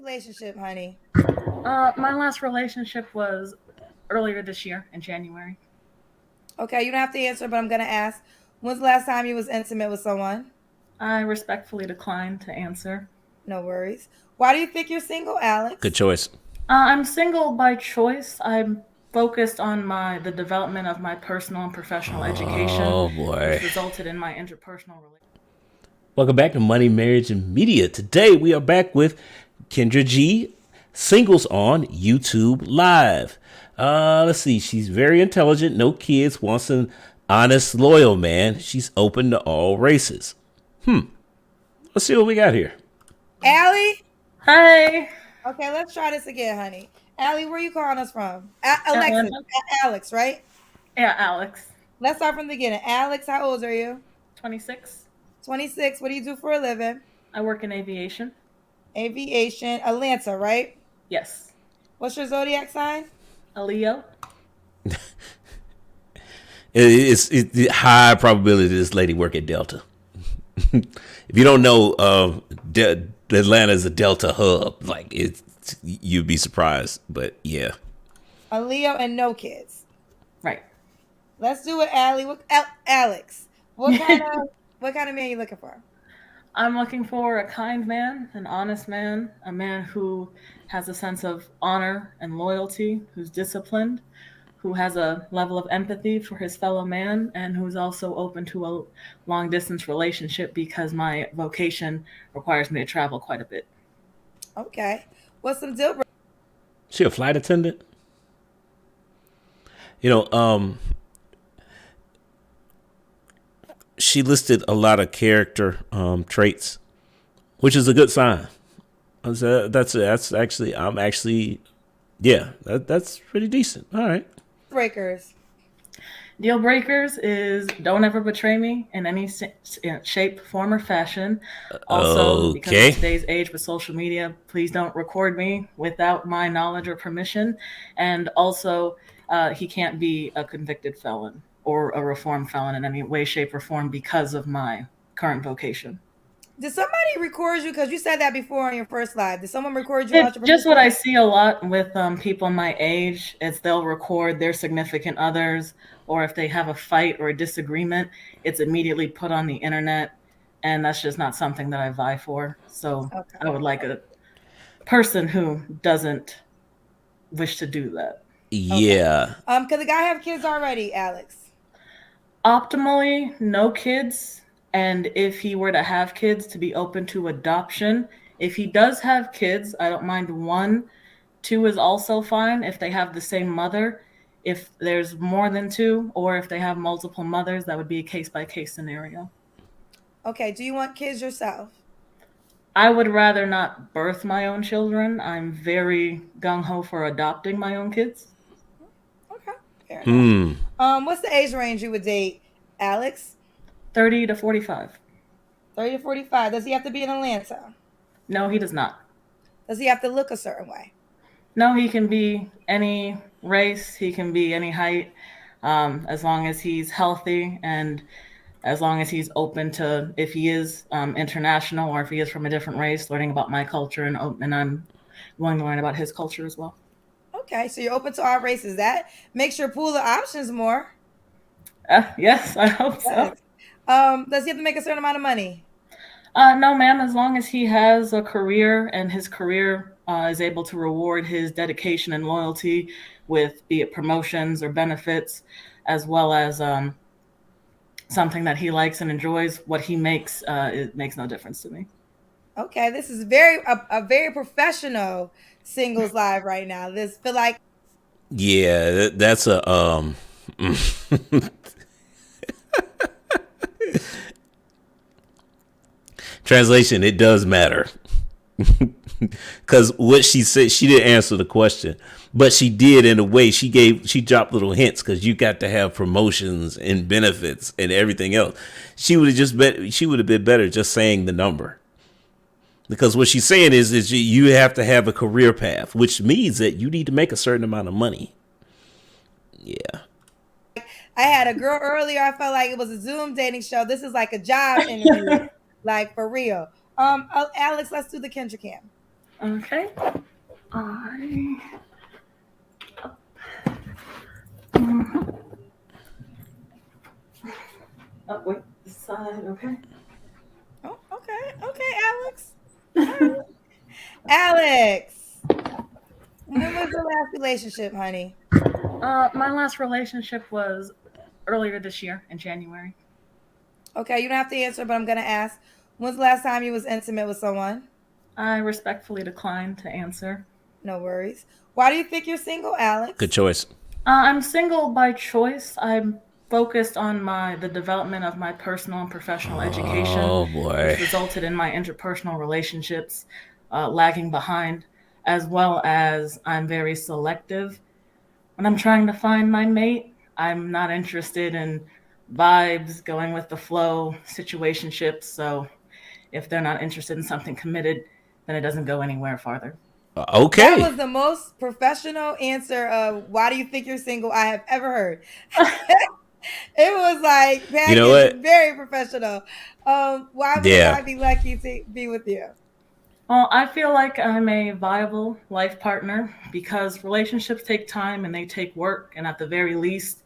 Relationship, honey. My last relationship was earlier this year in January. Okay, you don't have to answer, but I'm gonna ask. When's the last time you was intimate with someone? I respectfully declined to answer. No worries. Why do you think you're single, Good Alex? choice. I'm single by choice. I'm focused on the development of my personal and professional education, Oh which boy. resulted in my interpersonal relationship. Welcome back to Money, Marriage, and Media. Today we are back with KendraG, singles on YouTube Live. Let's see. She's very intelligent, no kids, wants an honest, loyal man. She's open to all races. Let's see what we got here. Allie? Hi, Okay, let's try this again, honey. Allie, where you calling us from? Alexis. Atlanta. Alex, right? Yeah, Alex. Let's start from the beginning. Alex, how old are you? 26. 26. What do you do for a living? I work in aviation. Aviation. Atlanta, right? Yes. What's your zodiac sign? A Leo. It's high probability this lady work at Delta. If you don't know, Atlanta is a Delta hub. Like you'd be surprised. But yeah, A Leo and no kids. Right. Let's do it, Allie. Alex. What kind of man you looking for? I'm looking for a kind man, an honest man, a man who has a sense of honor and loyalty, who's disciplined, who has a level of empathy for his fellow man, and who's also open to a long distance relationship because my vocation requires me to travel quite a bit. Okay. What's some deal breakers? she a flight attendant. You know, she listed a lot of character traits, which is a good sign. That's actually yeah, that's pretty decent. All right. Deal breakers is don't ever betray me in any shape, form, or fashion. Also, because of Okay. today's age with social media, please don't record me without my knowledge or permission. And also, he can't be a convicted felon or a reformed felon in any way, shape, or form because of my current vocation. Did somebody record you? Because you said that before on your first live. Did someone record you It's without your just what I permission? see a lot with people my age. Is they'll record their significant others, or if they have a fight or a disagreement, it's immediately put on the internet, and that's just not something that I vie for. So Okay. I would like a person who doesn't wish to do that. Okay. Yeah. Could the guy have kids already, Alex? Optimally, no kids, and if he were to have kids, to be open to adoption. If he does have kids, I don't mind one. Two is also fine if they have the same mother. If there's more than two, or if they have multiple mothers, that would be a case by case scenario. Okay. Do you want kids yourself? I would rather not birth my own children. I'm very gung ho for adopting my own kids. Okay. Fair enough. What's the age range you would date, Alex? 30 to 45. 30 to 45. Does he have to be in Atlanta? No, he does not. Does he have to look a certain way? No, he can be any race, he can be any height, as long as he's healthy and as long as he's open to, if he is international or if he is from a different race, learning about my culture and I'm willing to learn about his culture as well. Okay. So you're open to all races. That makes your pool of options more. Yes, I hope so. Yes. Does he have to make a certain amount of money? No, ma'am. As long as he has a career and his career is able to reward his dedication and loyalty with, be it promotions or benefits, as well as something that he likes and enjoys, what he makes, it makes no difference to me. Okay. This is a very professional singles live right now. This feel like Yeah, that's a translation. It does matter. Because what she said, she didn't answer the question, but she did in a way. She dropped little hints because you got to have promotions and benefits and everything else. She would have been better just saying the number, because what she's saying is you have to have a career path, which means that you need to make a certain amount of money. Yeah. I had a girl earlier. I felt like it was a Zoom dating show. This is like a job interview, like for real. Alex, let's do the Kendra Cam. Okay. I. Oh, wait, this side, okay. Oh, okay. Okay, Alex. All right. Alex, when was the last relationship, honey? My last relationship was earlier this year in January. Okay, you don't have to answer, but I'm gonna ask. When's the last time you was intimate with someone? I respectfully declined to answer. No worries. Why do you think you're single, Good Alex? choice. I'm single by choice. I'm focused on the development of my personal and professional education, Oh boy. which resulted in my interpersonal relationships lagging behind, as well as I'm very selective when I'm trying to find my mate. I'm not interested in vibes, going with the flow, situationships. So if they're not interested in something committed, then it doesn't go anywhere farther. That Okay. was the most professional answer of why do you think you're single I have ever heard. It was like You that know is what? very professional. Why would Yeah. I be lucky to be with you? Well, I feel like I'm a viable life partner because relationships take time and they take work. And at the very least,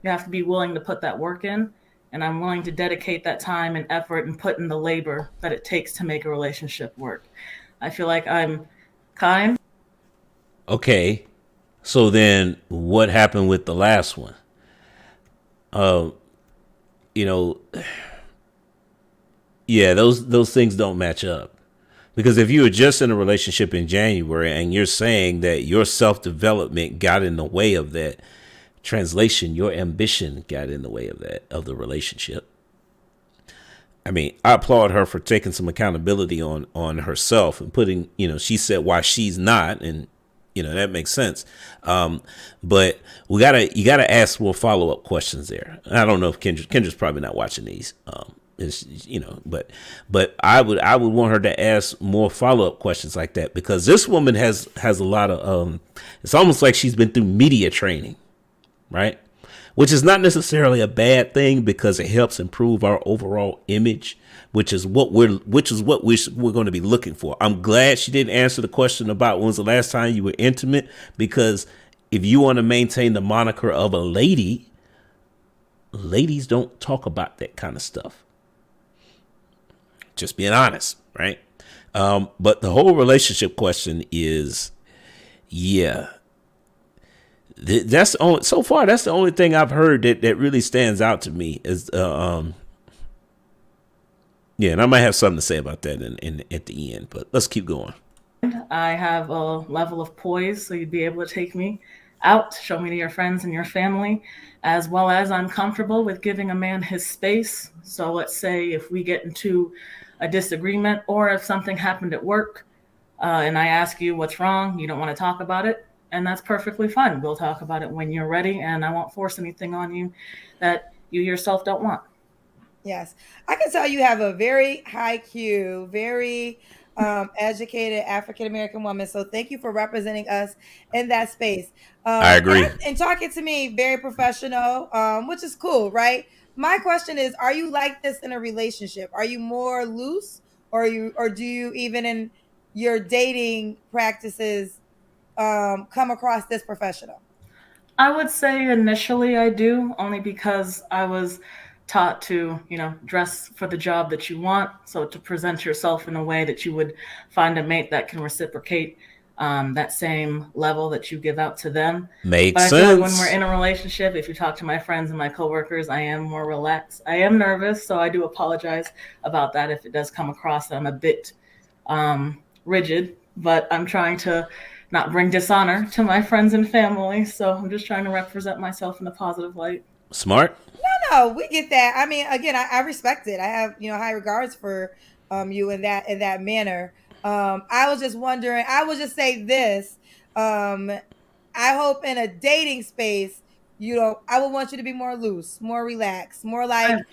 you have to be willing to put that work in. And I'm willing to dedicate that time and effort and put in the labor that it takes to make a relationship work. I feel like I'm kind. Okay. So then what happened with the last one? Uh, you know, yeah, those things don't match up. Because if you were just in a relationship in January and you're saying that your self development got in the way of that, translation, your ambition got in the way of that, of the relationship. I mean, I applaud her for taking some accountability on herself and putting, she said why she's not, and that makes sense. But you gotta ask more follow up questions there. I don't know if Kendra's probably not watching these. Is but I would want her to ask more follow up questions like that, because this woman has a lot of it's almost like she's been through media training, right? Which is not necessarily a bad thing because it helps improve our overall image, which is what we're going to be looking for. I'm glad she didn't answer the question about when was the last time you were intimate, because if you want to maintain the moniker of a lady, ladies don't talk about that kind of stuff. Just being honest, right? But the whole relationship question is, yeah, that's the only, so far that's the only thing I've heard that really stands out to me is yeah, and I might have something to say about that in at the end, but let's keep going. I have a level of poise, so you'd be able to take me out, show me to your friends and your family, as well as I'm comfortable with giving a man his space. So let's say if we get into a disagreement or if something happened at work and I ask you what's wrong, you don't want to talk about it, and that's perfectly fine. We'll talk about it when you're ready, and I won't force anything on you that you yourself don't want. Yes, I can tell you have a very high Q, very educated African American woman. So thank you for representing us in that space. I agree. And talking to me, very professional, which is cool, right? My question is: are you like this in a relationship? Are you more loose, or do you even in your dating practices come across this professional? I would say initially I do, only because I was taught to, dress for the job that you want. So to present yourself in a way that you would find a mate that can reciprocate that same level that you give out to them. But Makes I feel like when we're sense. in a relationship, if you talk to my friends and my coworkers, I am more relaxed. I am nervous, so I do apologize about that if it does come across that I'm a bit rigid. But I'm trying to not bring dishonor to my friends and family. So I'm just trying to represent myself in a positive light. Smart. No, we get that. I mean, again, I respect it. I have high regards for you in that manner. I was just wondering. I will just say this. Um, I hope in a dating space, I would want you to be more loose, more relaxed, more I, like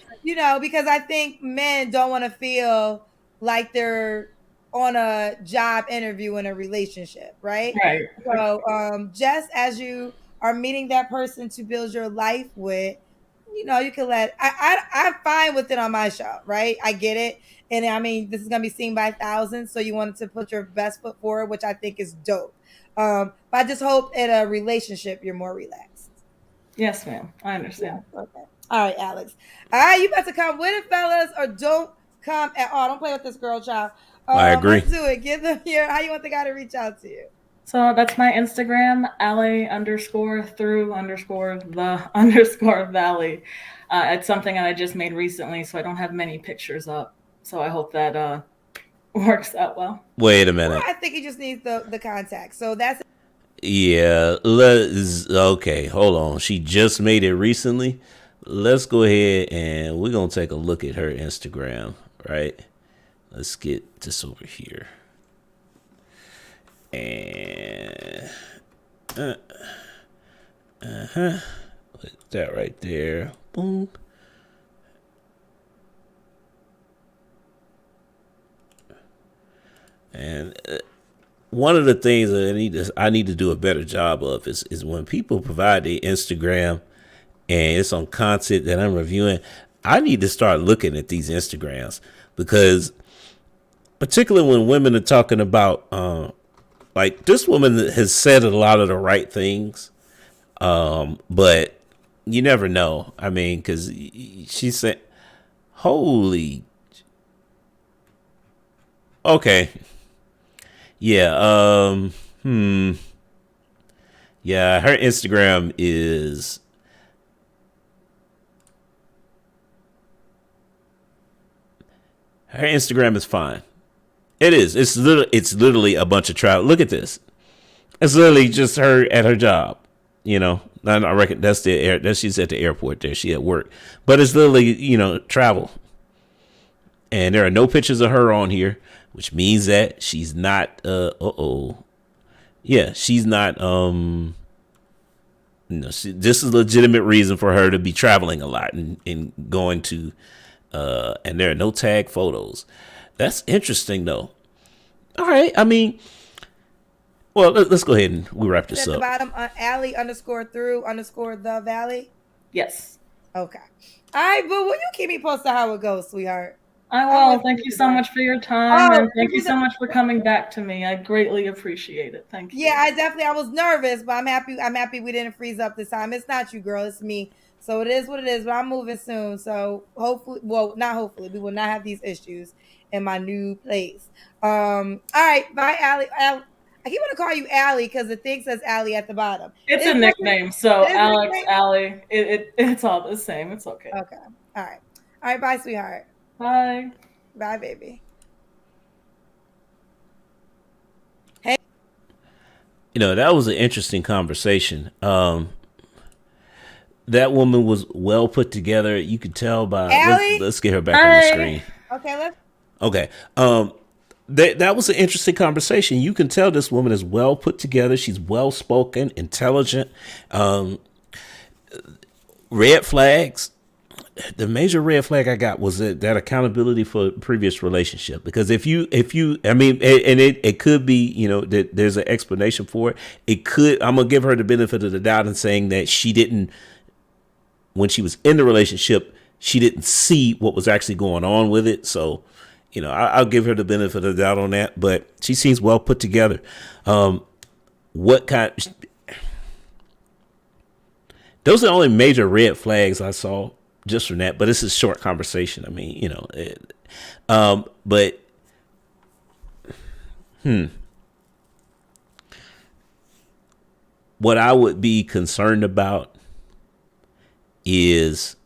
because I think men don't want to feel like they're on a job interview in a relationship, right? right. So, just as you are meeting that person to build your life with, you can let. I'm fine with it on my show, right? I get it, and I mean, this is gonna be seen by thousands, so you wanted to put your best foot forward, which I think is dope. But I just hope in a relationship you're more relaxed. Yes, ma'am. I understand. Yeah. Okay. All right, Alex. All right, you got to come with it, fellas, or don't come at all. Don't play with this girl, child. I agree. Let's do it. Give them your how you want the guy to reach out to you. So that's my Instagram, alley_through_the_valley. It's something that I just made recently, so I don't have many pictures up. So I hope that works out well. Wait a minute. Well, I think he just needs the contact. So that's Yeah, okay, hold on. She just made it recently. Let's go ahead and we're gonna take a look at her Instagram, right? Let's get this over here. And put that right there. Boom. And one of the things that I need to do a better job of is when people provide the Instagram and it's on content that I'm reviewing, I need to start looking at these Instagrams, because particularly when women are talking about like this woman has said a lot of the right things, but you never know. I mean, because she said, "Holy, okay, yeah, yeah." Her Instagram is fine. It is. It's literally a bunch of travel. Look at this. It's literally just her at her job. You know, I reckon that's she's at the airport there. She at work, but it's literally travel. And there are no pictures of her on here, which means that she's not. Yeah, she's not. This is a legitimate reason for her to be traveling a lot and going to. And there are no tag photos. That's interesting, though. All right. I mean, well, let's go ahead and we wrap this at up. the bottom, alley_through_the_valley. Yes. Okay. All right, but will you keep me posted how it goes, sweetheart? I will. Thank you so much for your time, and thank you so much for coming back to me. I greatly appreciate it. Thank you. Yeah, I was nervous, but I'm happy we didn't freeze up this time. It's not you, girl. It's me. So it is what it is, but I'm moving soon. So hopefully, well, not hopefully, we will not have these issues in my new place. All right, bye, Allie. I keep want to call you Allie because the thing says Allie at the bottom. It's a nickname, so Alex, Allie, it's all the same. It's okay. Okay. All right, bye, sweetheart. Bye. Bye, baby. Hey. That was an interesting conversation. That woman was well put together. You could tell by. Let's get her back on the screen. Okay. That was an interesting conversation. You can tell this woman is well put together. She's well spoken, intelligent. Red flags. The major red flag I got was that accountability for previous relationship. Because if you, I mean, and it could be, that there's an explanation for it. It could. I'm gonna give her the benefit of the doubt in saying that she didn't. When she was in the relationship, she didn't see what was actually going on with it. So, I'll give her the benefit of the doubt on that. But she seems well put together. Those are the only major red flags I saw just from that. But it's a short conversation. I mean, but what I would be concerned about is,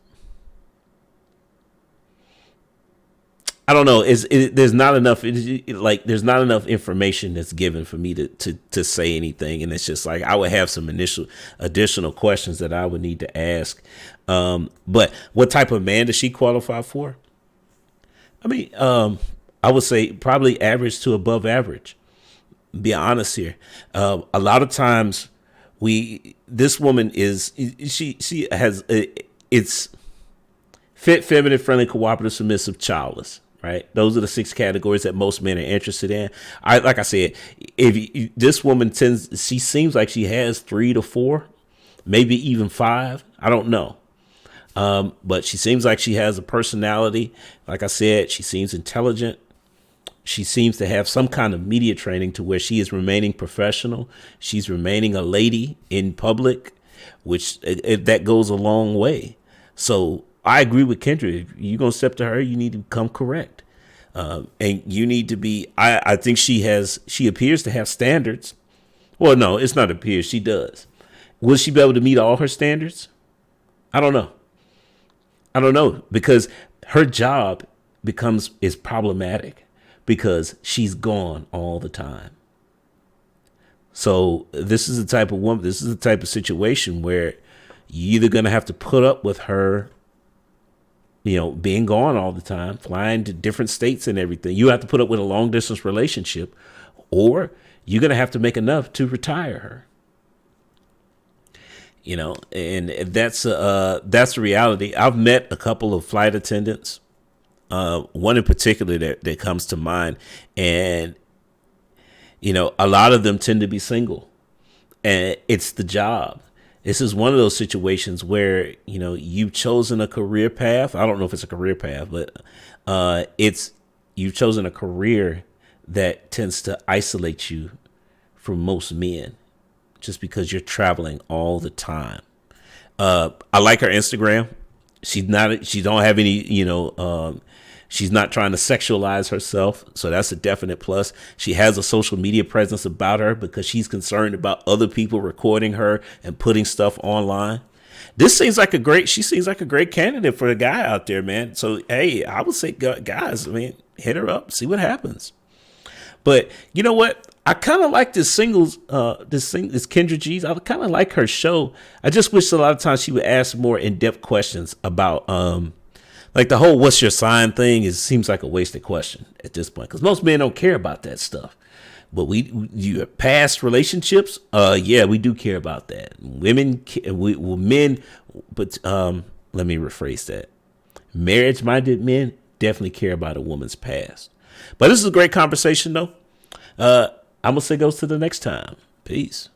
I don't know. There's not enough. There's not enough information that's given for me to say anything, and it's just like I would have some additional questions that I would need to ask. But what type of man does she qualify for? I mean, I would say probably average to above average. Be honest here. A lot of times, this woman is she has it's fit, feminine, friendly, cooperative, submissive, childless. Right, those are the 6 categories that most men are interested in. Like I said, this woman she seems like she has 3 to 4, maybe even 5. I don't know. But she seems like she has a personality. Like I said, she seems intelligent. She seems to have some kind of media training to where she is remaining professional. She's remaining a lady in public, which that goes a long way. So I agree with Kendra. If you're going to step to her, you need to come correct. And you need to be, I think she appears to have standards. Well, no, it's not appears. She does. Will she be able to meet all her standards? I don't know. I don't know, because her job is problematic because she's gone all the time. So this is the type of woman, this is the type of situation where you're either going to have to put up with her, being gone all the time, flying to different states and everything. You have to put up with a long distance relationship, or you're going to have to make enough to retire her. And that's the reality. I've met a couple of flight attendants, one in particular that comes to mind, and a lot of them tend to be single, and it's the job. This is one of those situations where you've chosen a career path. I don't know if it's a career path, but you've chosen a career that tends to isolate you from most men, just because you're traveling all the time. I like her Instagram. She don't have any, she's not trying to sexualize herself. So that's a definite plus. She has a social media presence about her because she's concerned about other people recording her and putting stuff online. She seems like a great candidate for a guy out there, man. So, hey, I would say, guys, hit her up, see what happens. But you know what? I kind of like this KendraG. I kind of like her show. I just wish a lot of times she would ask more in-depth questions about, like the whole "what's your sign" thing seems like a wasted question at this point, because most men don't care about that stuff. But your past relationships, yeah, we do care about that. Men, but let me rephrase that. Marriage-minded men definitely care about a woman's past. But this is a great conversation, though. I'm going to say goes to the next time. Peace.